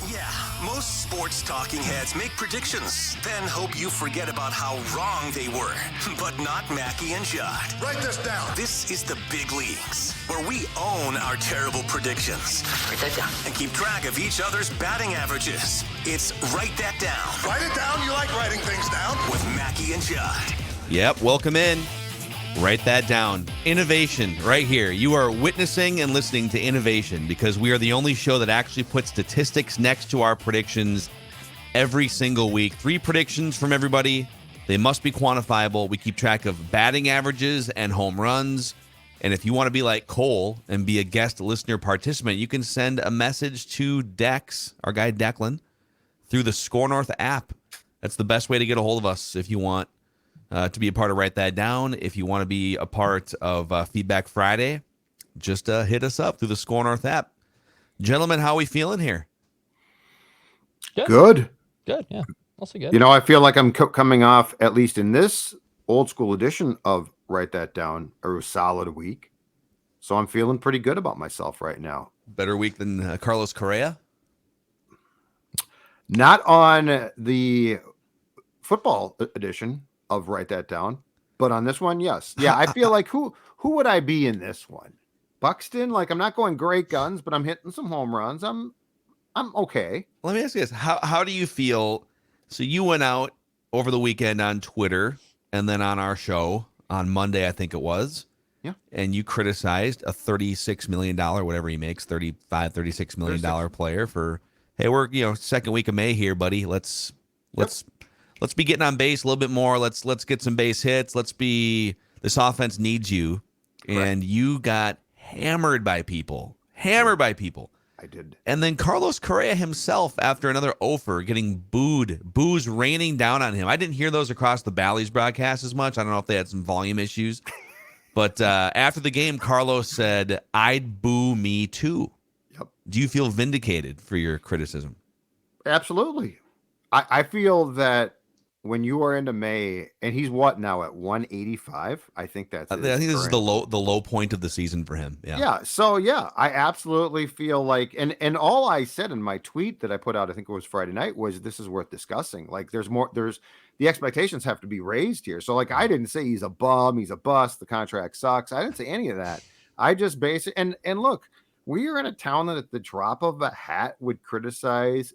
Yeah, most sports talking heads make predictions, then hope you forget about how wrong they were. But not Mackey and Judd. Write this down. This is the big leagues, where we own our terrible predictions. Write that down. And keep track of each other's batting averages. It's Write That Down. Write it down. You like writing things down. With Mackey and Judd. Yep, welcome in. Write that down. Innovation right here. You are witnessing and listening to innovation because we are the only show that actually puts statistics next to our predictions every single week. 3 predictions from everybody. They must be quantifiable. We keep track of batting averages and home runs. And if you want to be like Cole and be a guest listener participant, you can send a message to Dex, our guy Declan, through the Score North app. That's the best way to get a hold of us if you want to be a part of Write That Down. If you want to be a part of Feedback Friday, just hit us up through the Score North app. Gentlemen, how are we feeling here? Good. Yeah. Also good. You know, I feel like I'm coming off, at least in this old school edition of Write That Down, a solid week. So I'm feeling pretty good about myself right now. Better week than Carlos Correa? Not on the football edition of Write That Down, but on this one, yes. Yeah, I feel like who would I be in this one? Buxton? Like, I'm not going great guns, but I'm hitting some home runs. I'm okay. Let me ask you this. How do you feel? So you went out over the weekend on Twitter and then on our show on Monday, I think it was. Yeah. And you criticized a $36 million, whatever he makes, $36 million player for, hey, we're, second week of May here, buddy. Let's be getting on base a little bit more. Let's get some base hits. This offense needs you. And you got hammered by people. I did. And then Carlos Correa himself, after another offer, getting booze raining down on him. I didn't hear those across the Bally's broadcast as much. I don't know if they had some volume issues. But after the game, Carlos said, "I'd boo me too." Yep. Do you feel vindicated for your criticism? Absolutely. I feel that when you are into May, and he's what now at 185? I think that's. I think this is the low point of the season for him. Yeah. Yeah. So yeah, I absolutely feel like, and all I said in my tweet that I put out, I think it was Friday night, was this is worth discussing. Like, the expectations have to be raised here. So like, I didn't say he's a bum, he's a bust, the contract sucks. I didn't say any of that. I just basically, and look, we are in a town that at the drop of a hat would criticize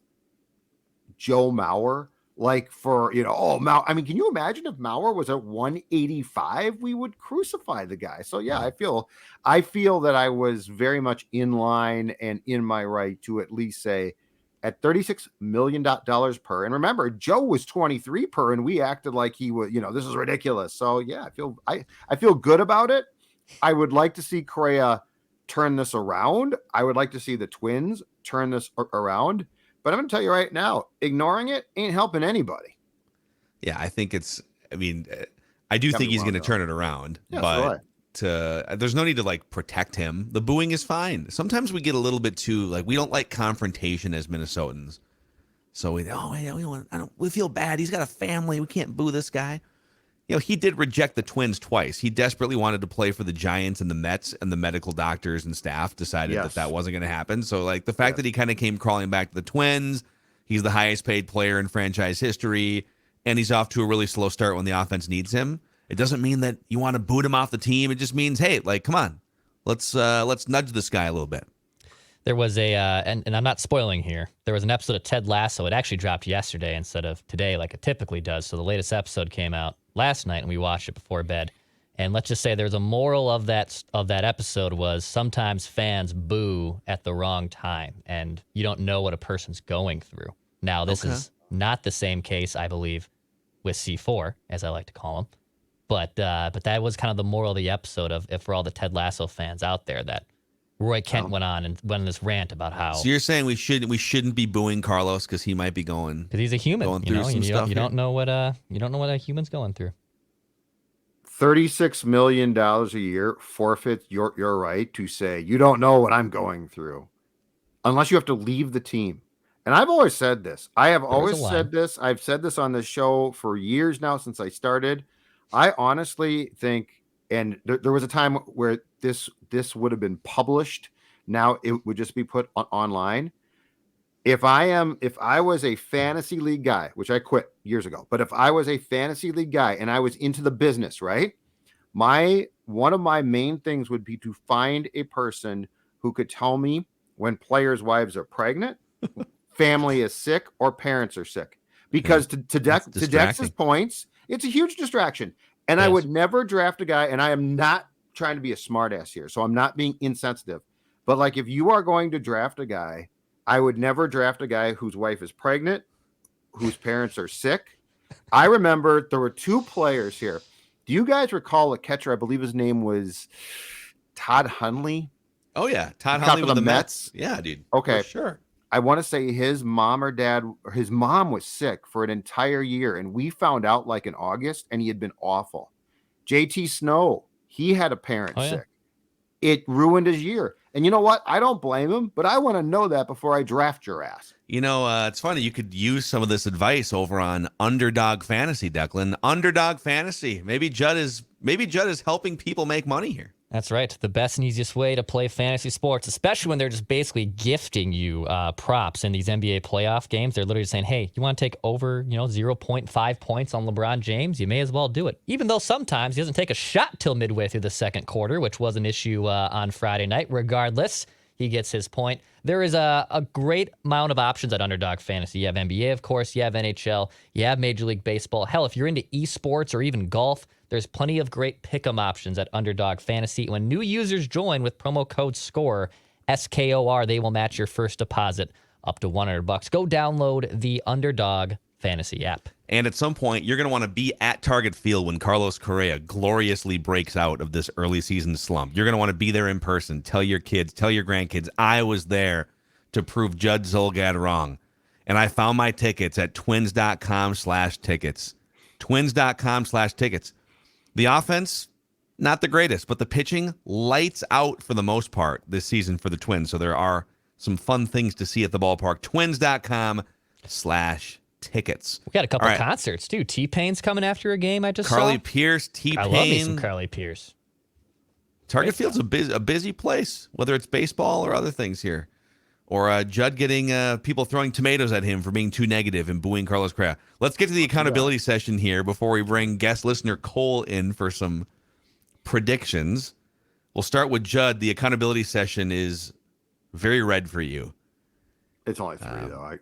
Joe Mauer. Like for, Mauer. I mean, can you imagine if Mauer was at 185? We would crucify the guy. So yeah, I feel that I was very much in line and in my right to at least say at $36 million per. And remember, Joe was 23 per, and we acted like he was, this is ridiculous. So yeah, I feel good about it. I would like to see Correa turn this around. I would like to see the Twins turn this around. But I'm going to tell you right now, ignoring it ain't helping anybody. Yeah, I think I do think he's going to turn it around. Yeah, but there's no need to protect him. The booing is fine. Sometimes we get a little bit too we don't like confrontation as Minnesotans. So we feel bad. He's got a family. We can't boo this guy. He did reject the Twins twice. He desperately wanted to play for the Giants and the Mets, and the medical doctors and staff decided that wasn't going to happen. So, the fact that he kind of came crawling back to the Twins, he's the highest paid player in franchise history, and he's off to a really slow start when the offense needs him. It doesn't mean that you want to boot him off the team. It just means, hey, come on, let's nudge this guy a little bit. There was and I'm not spoiling here, there was an episode of Ted Lasso. It actually dropped yesterday instead of today like it typically does. So the latest episode came out last night, and we watched it before bed. And let's just say there's a moral of that episode was sometimes fans boo at the wrong time, and you don't know what a person's going through. Now, this is not the same case, I believe, with C4, as I like to call him. But that was kind of the moral of the episode for all the Ted Lasso fans out there, that Roy Kent went on this rant about how. So you're saying we shouldn't be booing Carlos because he might be because he's a human. You don't know what a human's going through. $36 million a year forfeit your right to say you don't know what I'm going through, unless you have to leave the team. And I've always said this. I've said this on this show for years now since I started. I honestly think, and there was a time where this would have been published. Now it would just be put online. if I was a fantasy league guy, which I quit years ago, but if I was a fantasy league guy and I was into the business, right? One of my main things would be to find a person who could tell me when players' wives are pregnant, family is sick, or parents are sick. Because to Dex's points, it's a huge distraction. And I would never draft a guy, and I am not trying to be a smartass here, so I'm not being insensitive. But like, if you are going to draft a guy, I would never draft a guy whose wife is pregnant, whose parents are sick. I remember there were 2 players here. Do you guys recall a catcher? I believe his name was Todd Hundley. Oh yeah, Todd Hundley with the Mets. Yeah, dude. Okay, for sure. I want to say his mom was sick for an entire year, and we found out like in August, and he had been awful. JT Snow, he had a parent sick. It ruined his year. And you know what? I don't blame him, but I want to know that before I draft your ass. You know, it's funny. You could use some of this advice over on Underdog Fantasy, Declan. Underdog Fantasy. Maybe Judd is helping people make money here. That's right. The best and easiest way to play fantasy sports, especially when they're just basically gifting you props in these NBA playoff games. They're literally saying, hey, you want to take over 0.5 points on LeBron James? You may as well do it. Even though sometimes he doesn't take a shot till midway through the second quarter, which was an issue on Friday night. Regardless, he gets his point. There is a great amount of options at Underdog Fantasy. You have NBA, of course. You have NHL. You have Major League Baseball. Hell, if you're into esports or even golf, there's plenty of great pick'em options at Underdog Fantasy. When new users join with promo code SCORE, SKOR, they will match your first deposit up to $100. Go download the Underdog Fantasy app. And at some point, you're going to want to be at Target Field when Carlos Correa gloriously breaks out of this early season slump. You're going to want to be there in person. Tell your kids, tell your grandkids, I was there to prove Judd Zulgad wrong. And I found my tickets at twins.com/tickets. Twins.com/tickets. The offense, not the greatest, but the pitching, lights out for the most part this season for the Twins. So there are some fun things to see at the ballpark. Twins.com/tickets. We got a couple concerts, too. T-Pain's coming after a game I just saw. Carly Pierce, T-Pain. I love me some Carly Pierce. Target Field's a busy place, whether it's baseball or other things here. Or Judd getting people throwing tomatoes at him for being too negative and booing Carlos Correa. Let's get to the accountability session here before we bring guest listener Cole in for some predictions. We'll start with Judd. The accountability session is very red for you. It's only 3, though.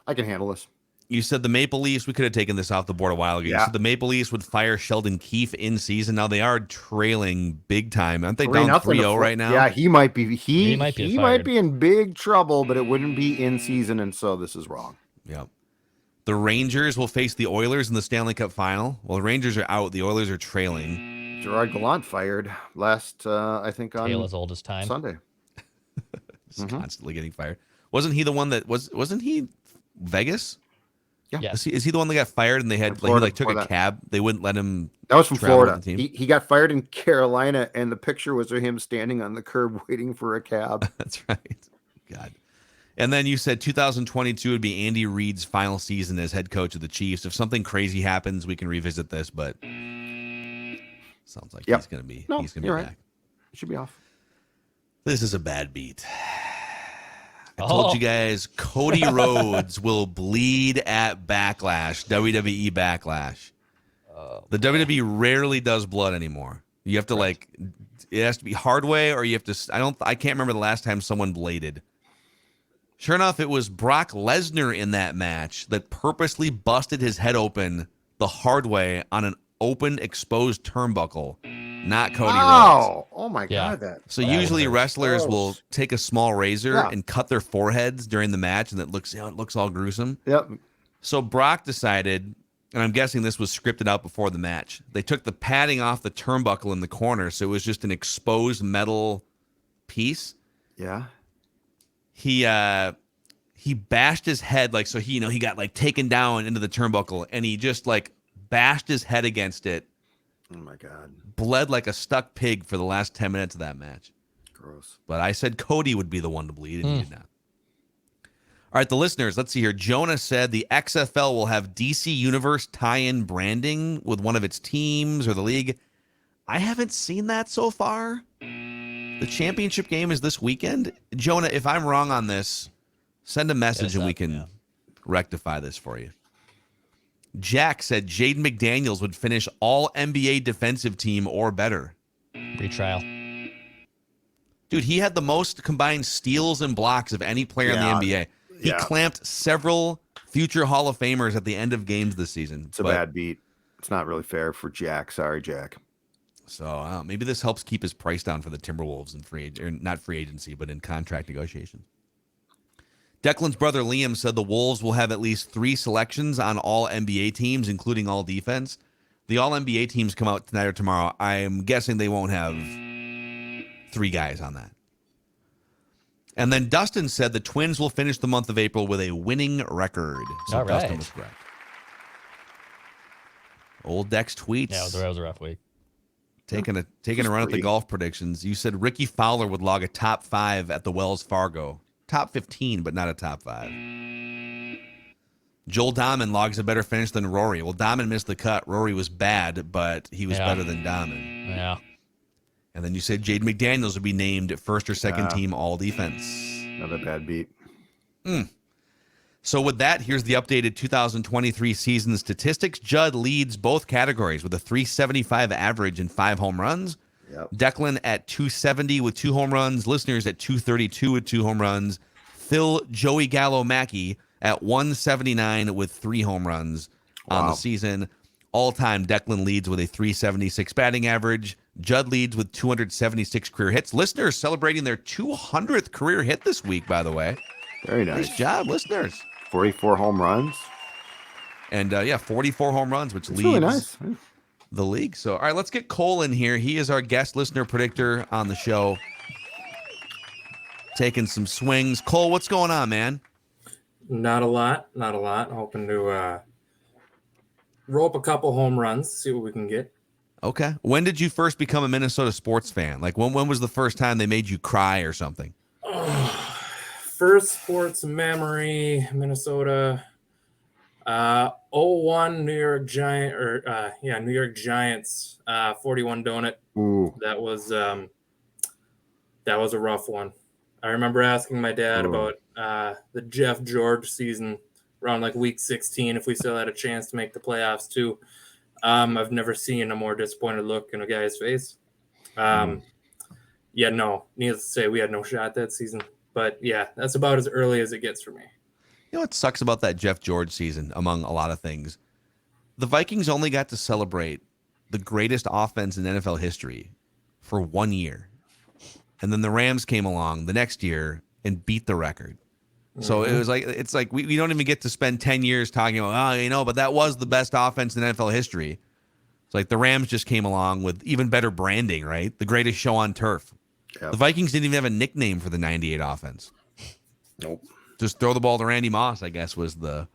I can handle this. You said the Maple Leafs, we could have taken this off the board a while ago. You said the Maple Leafs would fire Sheldon Keefe in season. Now they are trailing big time. Aren't they down 3-0 right now? Yeah, he might be in big trouble, but it wouldn't be in season, and so this is wrong. Yeah. The Rangers will face the Oilers in the Stanley Cup final. Well, the Rangers are out. The Oilers are trailing. Gerard Gallant fired last, I think, on Tale as old as time. Sunday. Constantly getting fired. Wasn't he the one that wasn't he Vegas? Yeah. Yes. Is he the one that got fired and they had he took a cab? They wouldn't let him. That was from Florida. Team? He got fired in Carolina, and the picture was of him standing on the curb waiting for a cab. That's right. God. And then you said 2022 would be Andy Reid's final season as head coach of the Chiefs. If something crazy happens, we can revisit this, but sounds like he's going to be back. He should be off. This is a bad beat. I told you guys Cody Rhodes will bleed at Backlash, WWE Backlash. The WWE rarely does blood anymore. You have to it has to be hard way, or you have to. I can't remember the last time someone bladed. Sure enough, it was Brock Lesnar in that match that purposely busted his head open the hard way on an open, exposed turnbuckle. Not Cody Rhodes. Oh my God! So usually wrestlers will take a small razor and cut their foreheads during the match, and it looks all gruesome. Yep. So Brock decided, and I'm guessing this was scripted out before the match. They took the padding off the turnbuckle in the corner, so it was just an exposed metal piece. Yeah. He bashed his head he got taken down into the turnbuckle, and he just bashed his head against it. Oh my God. Bled like a stuck pig for the last 10 minutes of that match. Gross. But I said Cody would be the one to bleed, and he did not. All right, the listeners, let's see here. Jonah said the XFL will have DC Universe tie-in branding with one of its teams or the league. I haven't seen that so far. The championship game is this weekend. Jonah, if I'm wrong on this, Send a message and we can rectify this for you. Jack said Jaden McDaniels would finish all NBA defensive team or better. Retrial. Dude, he had the most combined steals and blocks of any player in the NBA. He clamped several future Hall of Famers at the end of games this season. It's a bad beat. It's not really fair for Jack. Sorry, Jack. So maybe this helps keep his price down for the Timberwolves in not free agency, but in contract negotiations. Declan's brother Liam said the Wolves will have at least 3 selections on all NBA teams, including all defense. The all NBA teams come out tonight or tomorrow. I'm guessing they won't have 3 guys on that. And then Dustin said the Twins will finish the month of April with a winning record. So all right. Dustin was correct. Old Dex tweets. Yeah, that was a rough week. Taking a run at the golf predictions. You said Ricky Fowler would log a top 5 at the Wells Fargo. Top 15, but not a top 5. Joel Dahman logs a better finish than Rory. Well, Dahman missed the cut. Rory was bad, but he was better than Dahman. Yeah. And then you said Jaden McDaniels would be named first or second team all defense. Another bad beat. So with that, here's the updated 2023 season statistics. Judd leads both categories with a 375 average and 5 home runs. Yep. Declan at 270 with 2 home runs. Listeners at 232 with 2 home runs. Phil Joey Gallo Mackey at 179 with 3 home runs on the season. All-time, Declan leads with a 376 batting average. Judd leads with 276 career hits. Listeners celebrating their 200th career hit this week, by the way. Very nice. Nice job, listeners. 44 home runs. And, 44 home runs, which leads really nice. the league. So, all right, let's get Cole in here. He is our guest listener predictor on the show. Taking some swings. Cole, what's going on, man? Not a lot. Hoping to roll up a couple home runs, see what we can get. Okay. When did you first become a Minnesota sports fan? Like, when was the first time they made you cry or something? First sports memory, Minnesota. 01 New York Giants, 41 donut. Ooh. That was a rough one. I remember asking my dad about the Jeff George season around like week 16 if we still had a chance to make the playoffs too. I've never seen a more disappointed look in a guy's face. Needless to say, we had no shot that season. But yeah, that's about as early as it gets for me. You know what sucks about that Jeff George season, among a lot of things? The Vikings only got to celebrate the greatest offense in NFL history for 1 year. And then the Rams came along the next year and beat the record. So it was like, it's like we don't even get to spend 10 years talking about, but that was the best offense in NFL history. It's like the Rams just came along with even better branding, right? The greatest show on turf. Yep. The Vikings didn't even have a nickname for the 98 offense. Nope. Just throw the ball to Randy Moss, I guess, was the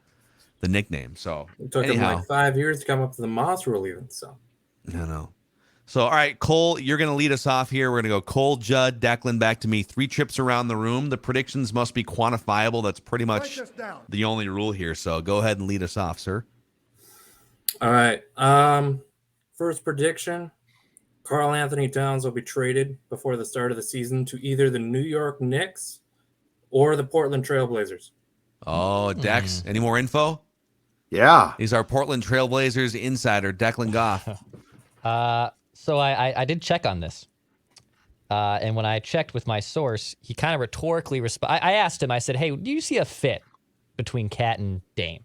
nickname. So It took him like 5 years to come up to the Moss rule even. So I know. So, all right, Cole, you're going to lead us off here. We're going to go Cole, Judd, Declan, back to me. 3 trips around the room. The predictions must be quantifiable. That's pretty much the only rule here. So go ahead and lead us off, sir. all right. First prediction. Karl Anthony Towns will be traded before the start of the season to either the New York Knicks or the Portland Trailblazers. Oh, Dex, any more info? Yeah. He's our Portland Trailblazers insider, Declan Goff. So I did check on this. And when I checked with my source, he kind of rhetorically I asked him, I said, hey, do you see a fit between Cat and Dame?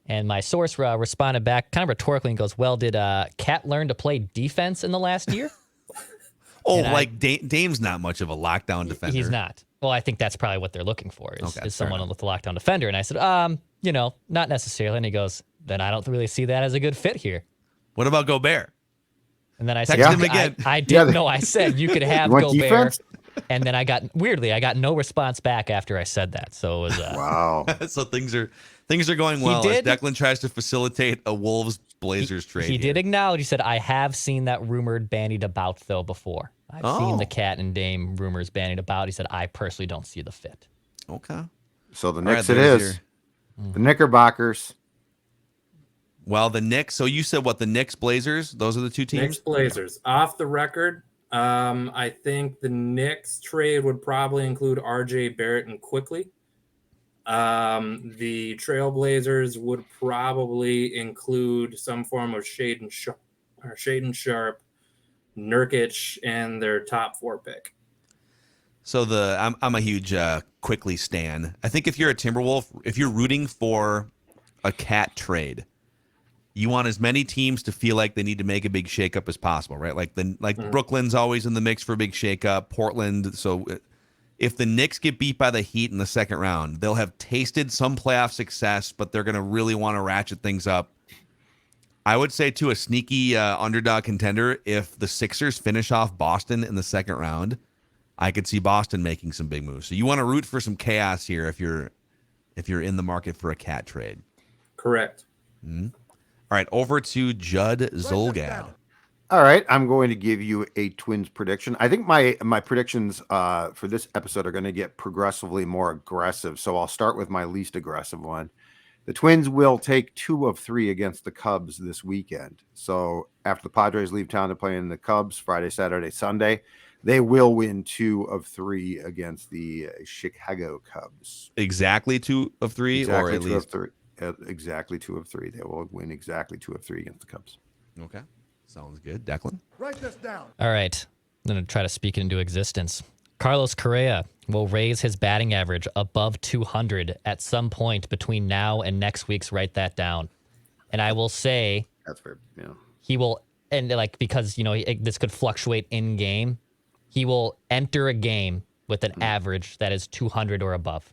And my source responded back kind of rhetorically and goes, well, did Cat learn to play defense in the last year? Dame's not much of a lockdown defender. He's not. Well, I think that's probably what they're looking for is someone with a lockdown defender. And I said, not necessarily. And he goes, then I don't really see that as a good fit here. What about Gobert? And then I said, Text him again. I didn't know. I said you could have Gobert. Defense? And then I got no response back after I said that. So it was Wow. So things are going well as Declan tries to facilitate a Wolves Blazers trade. He did acknowledge. He said, I have seen that rumored bandied about though before. I've seen the Cat and Dame rumors bandied about. He said, I personally don't see the fit. Okay. So the Knicks it is. The Knickerbockers. Well, the Knicks. So you said what? The Knicks Blazers? Those are the 2 teams? Knicks Blazers. Off the record, I think the Knicks trade would probably include RJ Barrett and Quickly. The Trailblazers would probably include some form of Shaden Sharp, Nurkic, and their top 4 pick. So I'm a huge Quickly stan. I think if you're a Timberwolf, if you're rooting for a cat trade, you want as many teams to feel like they need to make a big shakeup as possible, right? Like Brooklyn's always in the mix for a big shakeup. Portland. So if the Knicks get beat by the Heat in the second round, they'll have tasted some playoff success, but they're going to really want to ratchet things up. I would say to a sneaky underdog contender, if the Sixers finish off Boston in the second round, I could see Boston making some big moves. So you want to root for some chaos here if you're in the market for a cat trade. Correct. Mm-hmm. All right, over to Judd Zolgad. All right, I'm going to give you a Twins prediction. I think my predictions for this episode are going to get progressively more aggressive. So I'll start with my least aggressive one. The Twins will take 2 of 3 against the Cubs this weekend. So after the Padres leave town to play in the Cubs Friday, Saturday, Sunday, they will win 2 of 3 against the Chicago Cubs. Exactly 2 of 3, exactly or at least 2 of 3. Exactly 2 of 3. They will win exactly 2 of 3 against the Cubs. Okay, sounds good. Declan? Write this down. All right. I'm going to try to speak it into existence. Carlos Correa will raise his batting average above 200 at some point between now and next week's. Write that down. And I will say That's fair. Yeah. he will, and like, because, this could fluctuate in game, he will enter a game with an average that is 200 or above.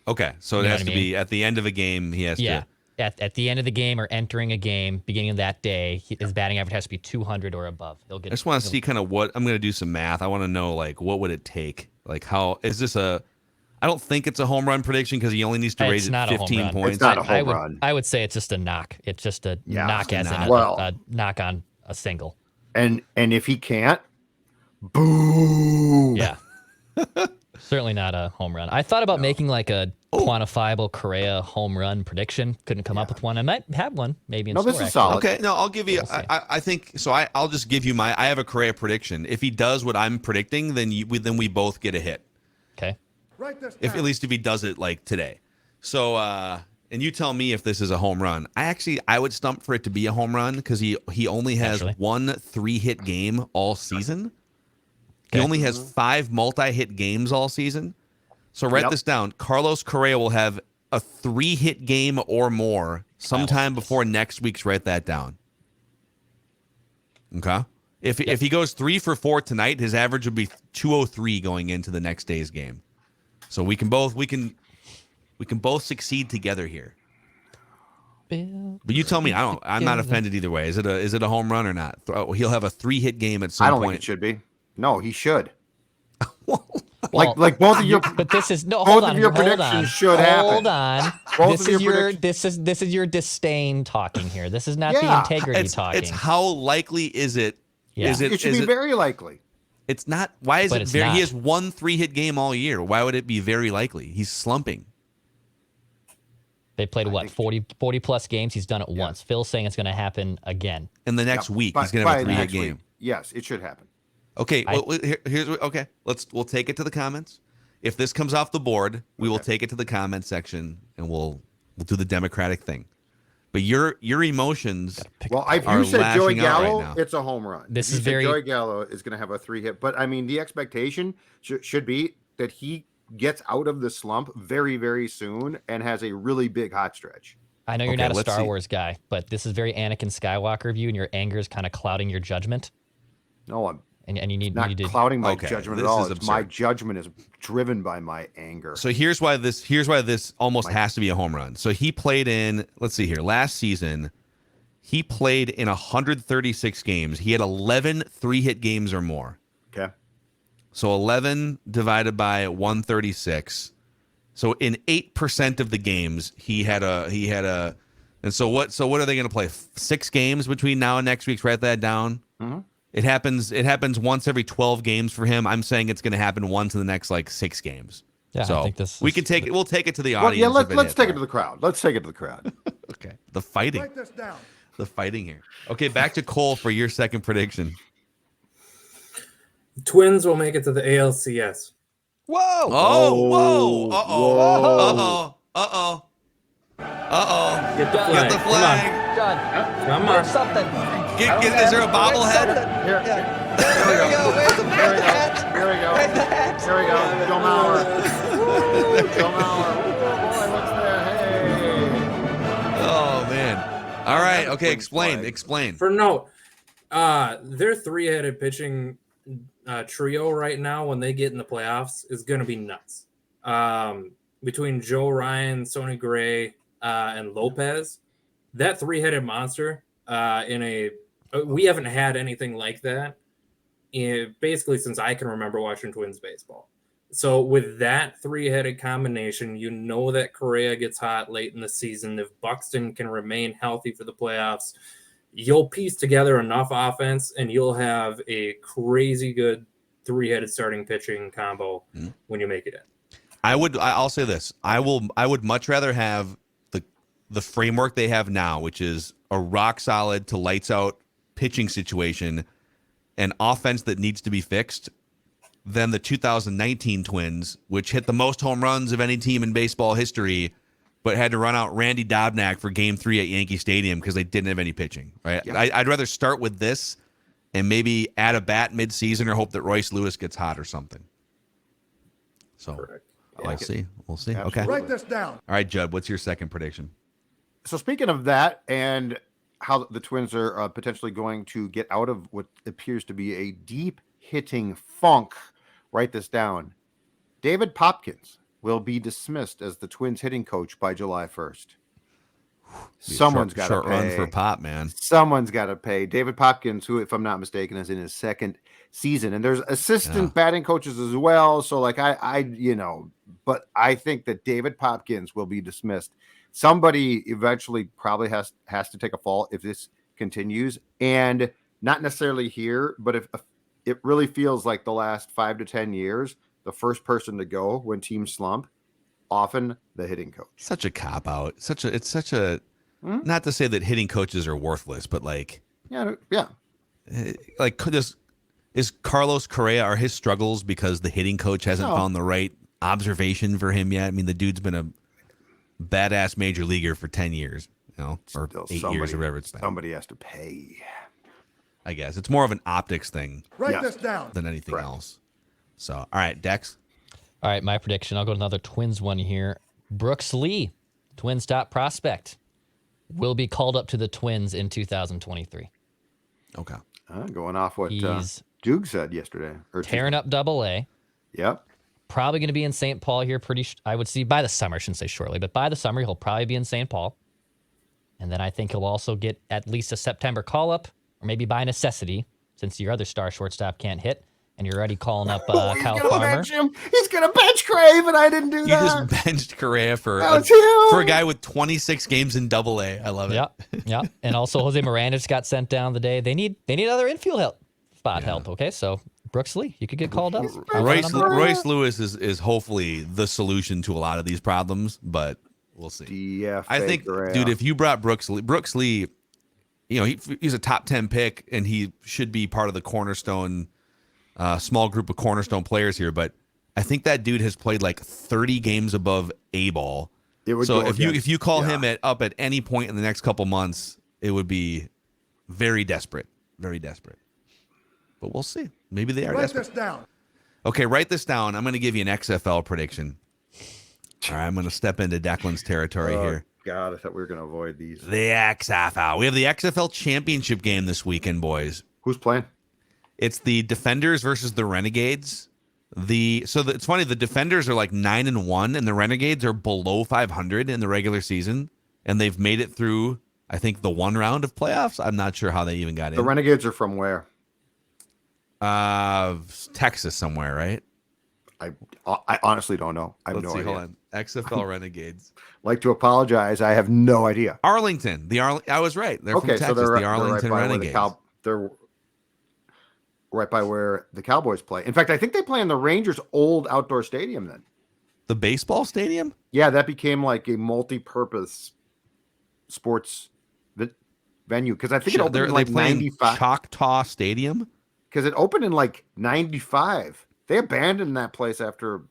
Okay, so it has to be at the end of a game. He has to. At the end of the game or entering a game, beginning of that day, his batting average has to be 200 or above. He'll get. I just want to see kind of what I'm going to do some math. I want to know what would it take? How is this a? I don't think it's a home run prediction because he only needs to raise it 15 points. It's not a home run. I would say it's just a knock. It's just a knock as in a knock on a single. And if he can't, boom. Yeah. Certainly not a home run. I thought about making like a quantifiable Correa home run prediction. Couldn't come up with one. I might have one maybe in store. This is solid. Okay, no, I'll give you. I think so. I'll just give you I have a Correa prediction. If he does what I'm predicting, then we both get a hit. Okay. Write this down. If at least if he does it like today. So and you tell me if this is a home run. I would stump for it to be a home run because he only has one 3-hit game all season. He only has 5 multi-hit games all season. So write this down. Carlos Correa will have a 3-hit game or more sometime before next week's. Write that down. Okay. If he goes 3 for 4 tonight, his average would be 203 going into the next day's game. So we can both succeed together here. But you tell me. I'm not offended either way. Is it a home run or not? He'll have a 3-hit game at some point. I don't think it should be. No, he should. Like both of your, but this is no. Both of your predictions should happen. Hold on. This is your disdain talking here. This is not the integrity talking. It's how likely is it? Yeah. It should be very likely. It's not. Why is it very? Not. He has one 3-hit game all year. Why would it be very likely? He's slumping. They played 40 plus games. He's done it once. Phil's saying it's going to happen again. In the next week, he's going to have a 3-hit game. Yes, it should happen. Okay, we'll take it to the comments. If this comes off the board, we will take it to the comment section and we'll do the democratic thing. But your emotions. Well, if you said Joey Gallo, right, it's a home run. This is very. Joey Gallo is going to have a 3-hit, but I mean the expectation should be that he gets out of the slump very, very soon and has a really big hot stretch. I know you're not a Star Wars guy, but this is very Anakin Skywalker of you, and your anger is kind of clouding your judgment. No, I'm. And you need not to clouding my judgment at all. It's my judgment is driven by my anger. So here's why this almost has to be a home run. So he played in, let's see here, last season, he played in 136 games. He had 11 3-hit games or more. Okay. So 11 divided by 136. So in 8% of the games, he had a. And so what are they going to play? 6 games between now and next week? Write that down. Mm-hmm. It happens once every 12 games for him. I'm saying it's going to happen once in the next 6 games. Yeah, so I think this. We'll take it to the audience. Well, yeah, let's take it to the crowd. Let's take it to the crowd. Okay, the fighting. Write this down. The fighting here. Okay, back to Cole for your second prediction. Twins will make it to the ALCS. Whoa! Oh, whoa. Uh-oh. Whoa. Uh-oh. Get the Judd, flag. Get the flag. Judd, Come on. where's something? Is there a bobblehead? Here, There we go. Where's the here we go. hat? Here we go. Where's the hat? Here we go. Joe Mauer. Joe Mauer. Oh, boy, what's there? Hey. Oh, man. All right. Okay, Twins flag. explain. For note, their three-headed pitching trio right now, when they get in the playoffs, is going to be nuts. Between Joe Ryan, Sonny Gray, and Lopez, that three-headed monster we haven't had anything like that basically since I can remember watching Twins baseball. So with that three-headed combination, you know that Correa gets hot late in the season. If Buxton can remain healthy for the playoffs, you'll piece together enough offense and you'll have a crazy good three-headed starting pitching combo when you make it in. I'll say this. I would much rather have the framework they have now, which is a rock solid to lights out pitching situation, an offense that needs to be fixed, than the 2019 Twins, which hit the most home runs of any team in baseball history, but had to run out Randy Dobnak for Game 3 at Yankee Stadium because they didn't have any pitching. Right? Yeah. I'd rather start with this and maybe add a bat mid-season or hope that Royce Lewis gets hot or something. So Correct. we'll see. We'll see. Absolutely. Okay. Write this down. All right, Judd, what's your second prediction? So speaking of that and how the Twins are potentially going to get out of what appears to be a deep hitting funk, write this down. David Popkins will be dismissed as the Twins hitting coach by July 1st. Someone's got to short pay. run for Pop, man. Someone's got to pay. David Popkins, who, if I'm not mistaken, is in his second season, and there's assistant batting coaches as well. So, like, but I think that David Popkins will be dismissed. Somebody eventually probably has to take a fall if this continues, and not necessarily here, but if it really feels like the last 5 to 10 years, the first person to go when teams slump, often the hitting coach. Such a cop out. It's such a not to say that hitting coaches are worthless, but like is Carlos Correa, are his struggles because the hitting coach hasn't found the right observation for him yet? I mean, the dude's been a badass major leaguer for 10 years, or Still 8 years or whatever it's been. Somebody has to pay. I guess it's more of an optics thing Write this down. than anything else. So, all right, Dex. All right, my prediction. I'll go to another Twins one here. Brooks Lee, Twins top prospect, will be called up to the Twins in 2023. Okay. Going off what He's Duke said yesterday. tearing up Double-A. Yep. Probably going to be in St. Paul here I would see by the summer. I shouldn't say shortly, but by the summer, he'll probably be in St. Paul. And then I think he'll also get at least a September call-up, or maybe by necessity, since your other star shortstop can't hit, and you're already calling up Kyle Farmer. He's going to bench Crave, and I didn't do You that. just benched Correa for him. a guy with 26 games in Double-A. I love it. Yeah. And also Jose Miranda just got sent down today. They need other infield help. Okay, so Brooks Lee, you could get called up. Royce Lewis is hopefully the solution to a lot of these problems, but we'll see. I think, dude, if you brought Brooks Lee, he's a top 10 pick, and he should be part of the cornerstone, small group of cornerstone players here. But I think that dude has played like 30 games above A ball. So if you call him up at any point in the next couple months, it would be very desperate, very desperate. But we'll see. Maybe they are desperate. Write this down. Okay, write this down. I'm going to give you an XFL prediction. All right, I'm going to step into Declan's territory here. God, I thought we were going to avoid these. The XFL. We have the XFL championship game this weekend, boys. Who's playing? It's the Defenders versus the Renegades. It's funny. The Defenders are like 9-1, and the Renegades are below 500 in the regular season, and they've made it through, I think, the one round of playoffs. I'm not sure how they even got in. The Renegades are from where? Texas somewhere, right? I honestly don't know. I have no idea. Hold on. XFL Renegades. Like to apologize. I have no idea. Arlington. I was right. They're from Texas. So the Arlington Renegades. They're right by where the Cowboys play. In fact, I think they play in the Rangers' old outdoor stadium then. The baseball stadium? Yeah, that became like a multi-purpose sports venue because I think it opened in like 95. Choctaw Stadium? Because it opened in like 95. They abandoned that place after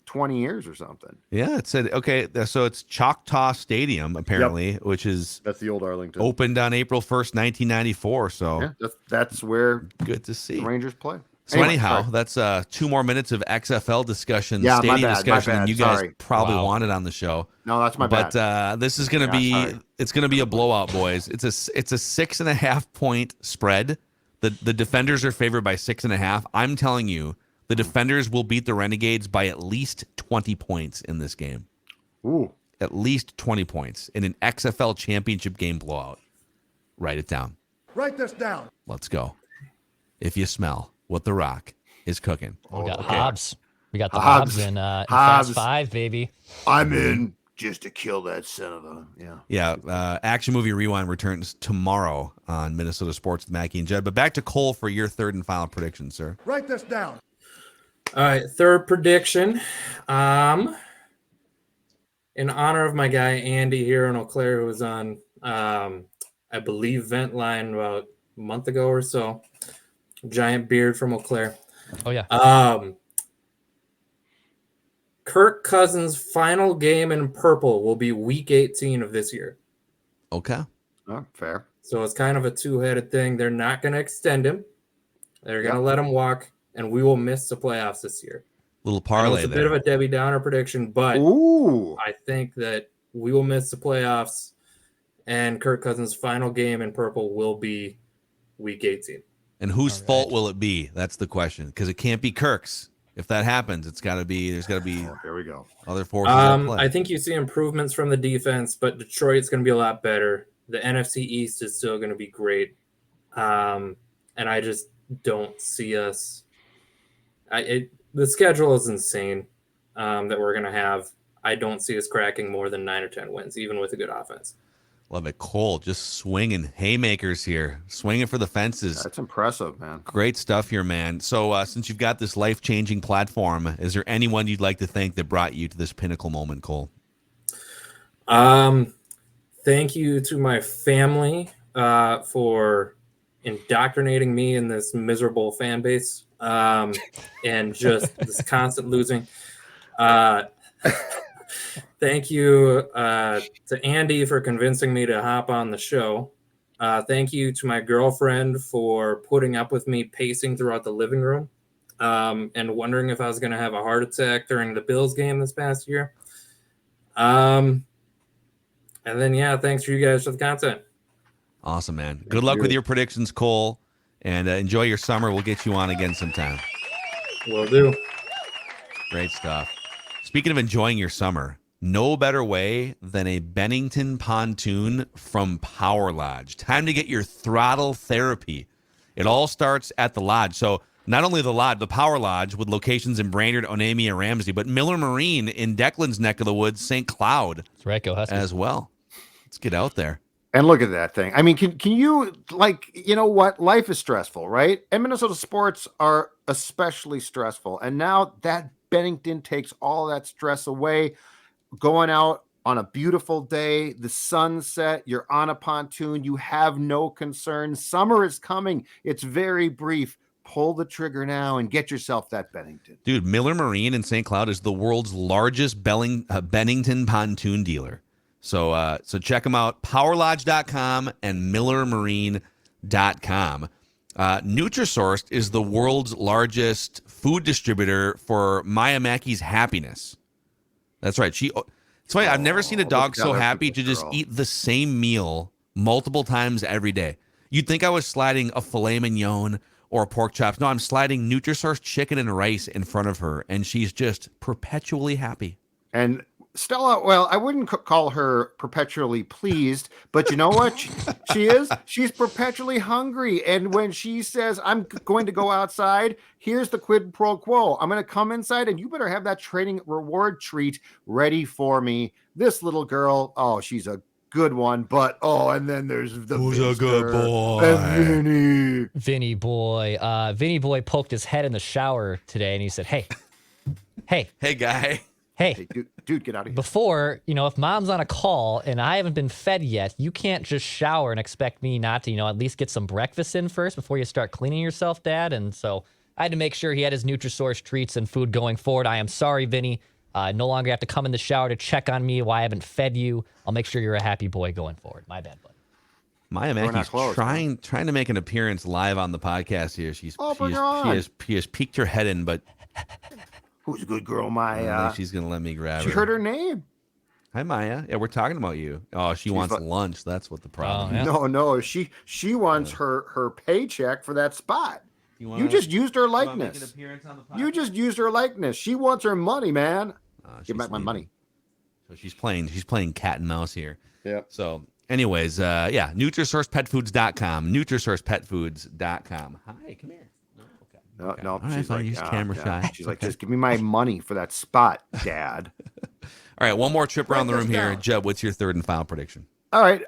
20 years or something. Yeah, it said, okay, so it's Choctaw Stadium, apparently, which is That's the old Arlington. opened on April 1st, 1994. So Yeah, that's where good to the see. Rangers play. So Anyway, anyhow, sorry. that's 2 more minutes of XFL discussion, Yeah, my stadium bad, discussion, my than bad, you guys sorry. probably Wow. wanted on the show. No, that's my But bad. this is going to Yeah, sorry. it's going to be a blowout, boys. It's a 6.5 point spread. The Defenders are favored by 6.5. I'm telling you, the Defenders will beat the Renegades by at least 20 points in this game. Ooh. At least 20 points in an XFL championship game blowout. Write it down. Write this down. Let's go. If you smell what The Rock is cooking. We got Hobbs. We got the Hobbs. Hobbs in Hobbs. Fast 5, baby. I'm in just to kill that son of a Yeah, Action Movie Rewind returns tomorrow on Minnesota Sports with Mackey and Judd. But back to Cole for your third and final prediction, sir. Write this down. All right, third prediction. In honor of my guy Andy here in Eau Claire, who was on, I believe, Vent Line about a month ago or so. Giant beard from Eau Claire. Oh, yeah. Kirk Cousins' final game in purple will be Week 18 of this year. Okay. Oh, fair. So it's kind of a two-headed thing. They're not going to extend him. They're going to let him walk, and we will miss the playoffs this year. Little I know parlay it's a there. bit of a Debbie Downer prediction, but Ooh. I think that we will miss the playoffs, and Kirk Cousins' final game in purple will be Week 18. And whose fault will it be? That's the question. Because it can't be Kirk's. If that happens, there's got to be Here we go. other forces at play. I think you see improvements from the defense, but Detroit's going to be a lot better. The NFC East is still going to be great. And I just don't see us. The schedule is insane that we're going to have. I don't see us cracking more than 9 or 10 wins, even with a good offense. Love it. Cole just swinging haymakers here, swinging for the fences. That's impressive, man. Great stuff here, man. So since you've got this life-changing platform, is there anyone you'd like to thank that brought you to this pinnacle moment, Cole? Thank you to my family for indoctrinating me in this miserable fan base and just this constant losing. Thank you to Andy for convincing me to hop on the show. Thank you to my girlfriend for putting up with me pacing throughout the living room and wondering if I was going to have a heart attack during the Bills game this past year. And then, thanks for you guys for the content. Awesome, man. Good luck with your predictions, Cole, and enjoy your summer. We'll get you on again sometime. Will do. Great stuff. Speaking of enjoying your summer, no better way than a Bennington pontoon from Power Lodge. Time to get your throttle therapy. It all starts at the Lodge. So not only the Lodge, the Power Lodge with locations in Brainerd, Onamia, and Ramsey, but Miller Marine in Declan's neck of the woods, St. Cloud That's right. Go Huskies. as well. Let's get out there. And look at that thing. I mean, can you, like, you know what? Life is stressful, right? And Minnesota sports are especially stressful. And now that Bennington takes all that stress away. Going out on a beautiful day, the sunset, you're on a pontoon, you have no concerns. Summer is coming. It's very brief. Pull the trigger now and get yourself that Bennington. Dude, Miller Marine in St. Cloud is the world's largest Bennington pontoon dealer. So check them out, powerlodge.com and millermarine.com. Nutrisourced is the world's largest food distributor for Maya Mackey's happiness. That's right. It's funny, I've never seen a dog so happy to just eat the same meal multiple times every day. You'd think I was sliding a filet mignon or pork chops. No, I'm sliding Nutrisourced chicken and rice in front of her, and she's just perpetually happy. And Stella, well, I wouldn't call her perpetually pleased, but you know what? She is. She's perpetually hungry. And when she says, I'm going to go outside, here's the quid pro quo. I'm going to come inside, and you better have that training reward treat ready for me. This little girl, oh, she's a good one. But, and then there's the Who's a good boy? And Vinny boy. Vinny boy poked his head in the shower today, and he said, hey, guy. Hey, dude, get out of here. Before, if mom's on a call and I haven't been fed yet, you can't just shower and expect me not to, at least get some breakfast in first before you start cleaning yourself, Dad. And so I had to make sure he had his Nutrisource treats and food going forward. I am sorry, Vinny. No longer have to come in the shower to check on me while I haven't fed you. I'll make sure you're a happy boy going forward. My bad, buddy. Maya Mackey's trying to make an appearance live on the podcast here. She has peeked her head in, but who's a good girl, Maya? She's gonna let me grab her. She heard her name. Hi, Maya. Yeah, we're talking about you. Oh, she wants lunch. That's what the problem is. No. She wants her paycheck for that spot. You just used her likeness. You just used her likeness. She wants her money, man. Give back my money. So she's playing cat and mouse here. Yeah. So anyways, NutriSourcePetFoods.com. NutriSourcePetFoods.com. Hi, come here. No, okay. No. She's like, camera shy. She's like, just give me my money for that spot, Dad. All right, one more trip around the room here. Judd, what's your third and final prediction? All right,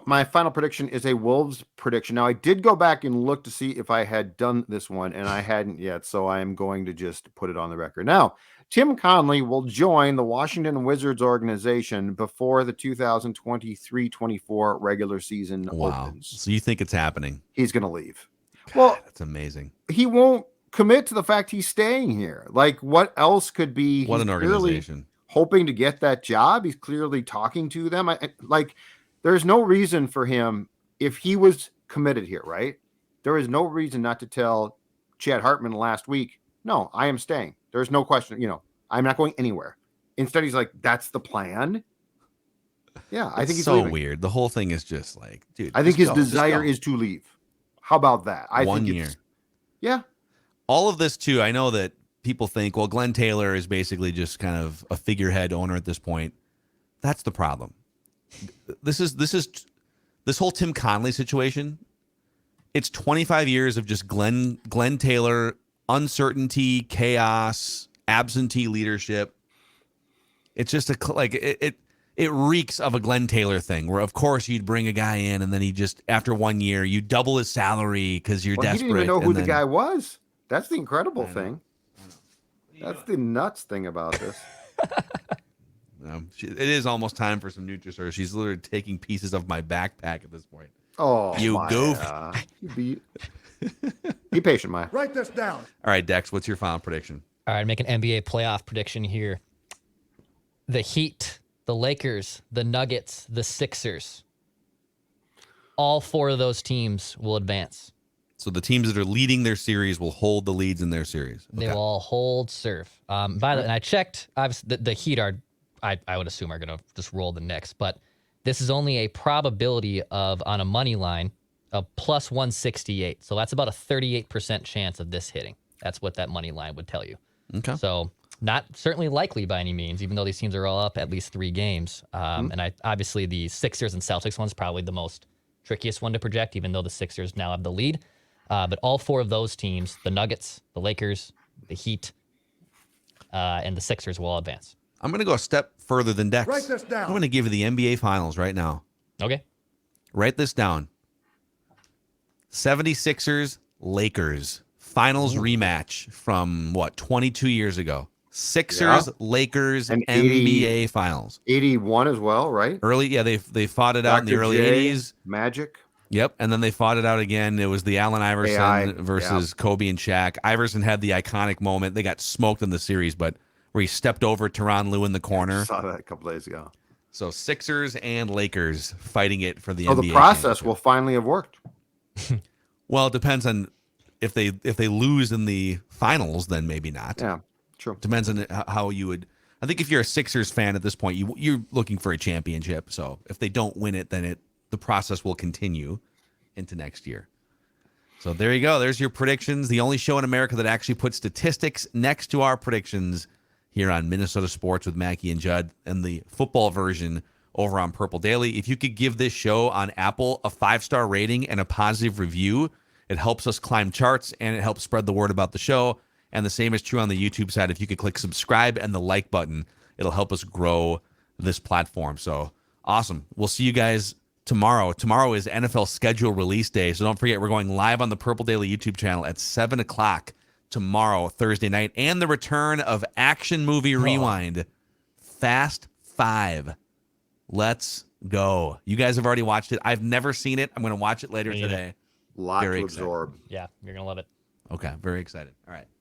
my final prediction is a Wolves prediction. Now, I did go back and look to see if I had done this one, and I hadn't yet, so I am going to just put it on the record. Now, Tim Conley will join the Washington Wizards organization before the 2023-24 regular season opens. So you think it's happening? He's going to leave. God, well, that's amazing. He won't commit to the fact he's staying here. Like, what else could be? What an organization. Hoping to get that job. He's clearly talking to them. There's no reason for him, if he was committed here, right? There is no reason not to tell Chad Hartman last week, no, I am staying. There's no question, I'm not going anywhere. Instead, he's like, that's the plan. Yeah, I think he's so leaving. Weird. The whole thing is just like, dude. I think his desire is to leave. How about that? I think 1 year. Yeah. All of this too, I know that people think, well, Glenn Taylor is basically just kind of a figurehead owner at this point. That's the problem. This whole Tim Conley situation. It's 25 years of just Glenn Taylor, uncertainty, chaos, absentee leadership. It's just it reeks of a Glenn Taylor thing, where of course you'd bring a guy in and then he just, after 1 year, you double his salary because you're desperate. He didn't even know who the guy was. That's the incredible thing. That's the nuts thing about this. It is almost time for some Nutrisource. She's literally taking pieces of my backpack at this point. Oh, you goof. Be patient, Maya. Write this down. All right, Dex, what's your final prediction? All right, make an NBA playoff prediction here. The Heat, the Lakers, the Nuggets, the Sixers. All four of those teams will advance. So the teams that are leading their series will hold the leads in their series. Okay. They will all hold serve. By the way, and I checked, obviously the Heat are, I would assume, are going to just roll the Knicks, but this is only a probability of, on a money line, of plus 168. So that's about a 38% chance of this hitting. That's what that money line would tell you. Okay. So not certainly likely by any means, even though these teams are all up at least 3 games. And obviously the Sixers and Celtics one's probably the most trickiest one to project, even though the Sixers now have the lead. But all four of those teams, the Nuggets, the Lakers, the Heat, and the Sixers will all advance. I'm going to go a step further than Dex. Write this down. I'm going to give you the NBA Finals right now. Okay. Write this down. 76ers, Lakers. Finals rematch from, 22 years ago. Sixers, Lakers, and NBA Finals. 81 as well, right? They fought it out in the early 80s. Magic. Yep, and then they fought it out again. It was the Allen Iverson versus Kobe and Shaq. Iverson had the iconic moment. They got smoked in the series, but where he stepped over Tyronn Lue in the corner. I saw that a couple days ago. So Sixers and Lakers fighting it for the NBA. So the process will finally have worked. Well, it depends on if they lose in the finals, then maybe not. Yeah, true. Depends on how you would. I think if you're a Sixers fan at this point, you're looking for a championship. So if they don't win it, then the process will continue into next year. So there you go. There's your predictions. The only show in America that actually puts statistics next to our predictions here on Minnesota Sports with Mackey and Judd, and the football version over on Purple Daily. If you could give this show on Apple a 5-star rating and a positive review, it helps us climb charts and it helps spread the word about the show. And the same is true on the YouTube side. If you could click subscribe and the like button, it'll help us grow this platform. So awesome. We'll see you guys tomorrow. Tomorrow is NFL schedule release day. So don't forget, we're going live on the Purple Daily YouTube channel at 7 o'clock tomorrow, Thursday night, and the return of Action Movie Rewind, Fast 5. Let's go. You guys have already watched it. I've never seen it. I'm going to watch it later today. Lot very to excited. absorb. Yeah, you're going to love it. Okay, very excited. All right.